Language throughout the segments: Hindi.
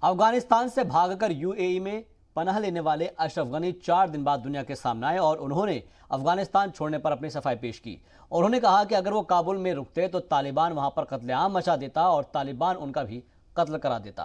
अफगानिस्तान से भागकर यूएई में पनाह लेने वाले अशरफ गनी 4 दिन बाद दुनिया के सामने आए और उन्होंने अफगानिस्तान छोड़ने पर अपनी सफाई पेश की। उन्होंने कहा कि अगर वो काबुल में रुकते तो तालिबान वहां पर कत्लेआम मचा देता और तालिबान उनका भी कत्ल करा देता।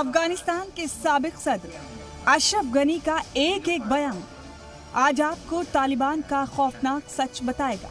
अफगानिस्तान के साबिक सदर अशरफ गनी का एक एक बयान आज आपको तालिबान का खौफनाक सच बताएगा।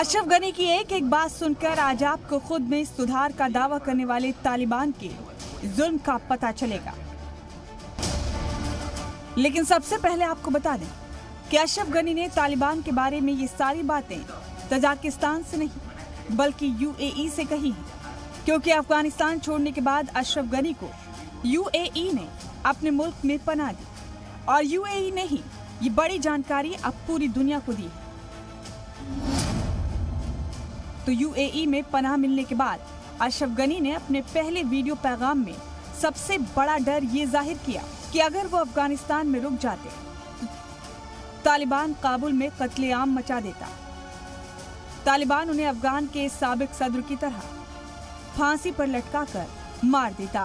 अशरफ गनी की एक एक बात सुनकर आज आपको खुद में सुधार का दावा करने वाले तालिबान के जुल्म का पता चलेगा। लेकिन सबसे पहले आपको बता दें कि अशरफ गनी ने तालिबान के बारे में ये सारी बातें तजाकिस्तान से नहीं बल्कि यूएई से कही हैं, क्योंकि अफगानिस्तान छोड़ने के बाद अशरफ गनी को यूएई ने अपने मुल्क में पनाह दी और यूएई ने ही ये बड़ी जानकारी अब पूरी दुनिया को दी है। तो यूएई में पनाह मिलने के बाद अशरफ गनी ने अपने पहले वीडियो पैगाम में सबसे बड़ा डर ये जाहिर किया कि अगर वो अफगानिस्तान में रुक जाते तो तालिबान काबुल में कत्लेआम मचा देता। तालिबान उन्हें अफगान के साबिक सदर की तरह फांसी पर लटकाकर मार देता।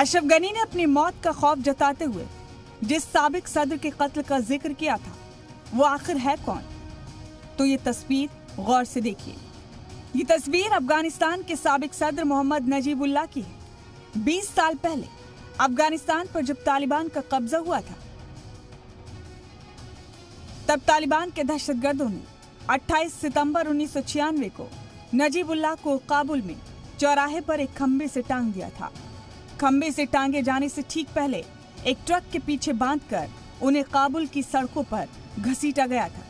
अशरफ गनी ने अपनी मौत का खौफ जताते हुए जिस साबिक सदर के कत्ल का जिक्र किया था वो आखिर है कौन, तो ये तस्वीर गौर से देखिए। ये तस्वीर अफगानिस्तान के साबिक सदर मोहम्मद नजीबुल्लाह की है। 20 साल पहले अफगानिस्तान पर जब तालिबान का कब्जा हुआ था तब तालिबान के दहशतगर्दों ने 28 सितंबर 1996 को नजीबुल्लाह को काबुल में चौराहे पर एक खंबे से टांग दिया था। खंबे से टांगे जाने से ठीक पहले एक ट्रक के पीछे बांधकर उन्हें काबुल की सड़कों पर घसीटा गया था।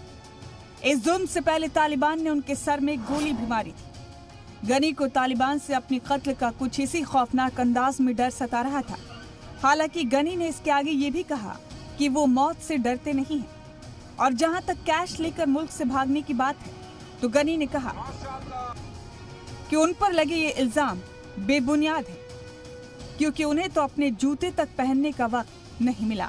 इस जुल्म से पहले तालिबान ने उनके सर में गोली भी मारी थी। गनी को तालिबान से अपनी कत्ल का कुछ इसी खौफनाक अंदाज में डर सता रहा था। हालांकि गनी ने इसके आगे ये भी कहा कि वो मौत से डरते नहीं हैं। और जहां तक कैश लेकर मुल्क से भागने की बात है तो गनी ने कहा कि उन पर लगे ये इल्जाम बेबुनियाद है, क्योंकि उन्हें तो अपने जूते तक पहनने का वक्त नहीं मिला।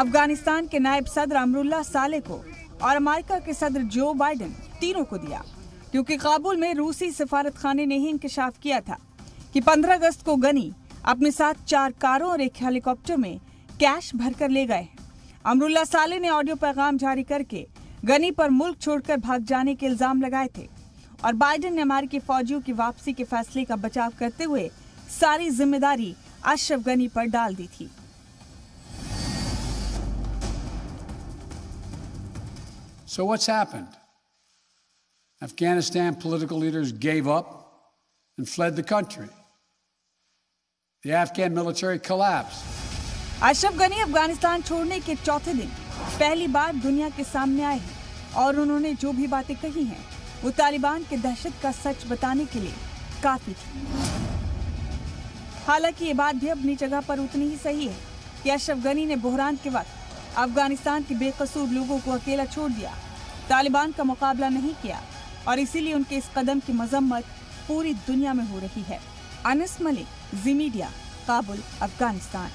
अफगानिस्तान के नायब सदर अमरुल्लाह साले को और अमेरिका के सदर जो बाइडेन तीनों को दिया, क्योंकि काबुल में रूसी सफारत खाने ने ही इंकशाफ किया था कि 15 अगस्त को गनी अपने साथ 4 कारों और एक हेलीकॉप्टर में कैश भरकर ले गए। अमरुल्लाह साले ने ऑडियो पैगाम जारी करके गनी पर मुल्क छोड़कर भाग जाने के इल्जाम लगाए थे और बाइडेन ने अमेरिकी फौजियों की वापसी के फैसले का बचाव करते हुए सारी जिम्मेदारी अशरफ गनी पर डाल दी थी। So what's happened? Afghanistan political leaders gave up and fled the country. The Afghan military collapsed. Ashraf Ghani Afghanistan छोड़ने के चौथे दिन पहली बार दुनिया के सामने आए हैं और उन्होंने जो भी बातें कही हैं वो तालिबान के दहशत का सच बताने के लिए काफी थी। हालांकि ये बात भी अपनी जगह पर उतनी ही सही है कि अशरफ गनी ने बहरान के वक्त अफगानिस्तान के बेकसूर लोगों को अकेला छोड़ दिया, तालिबान का मुकाबला नहीं किया और इसीलिए उनके इस कदम की मजम्मत पूरी दुनिया में हो रही है। अनस मलिक, जी मीडिया, काबुल, अफगानिस्तान।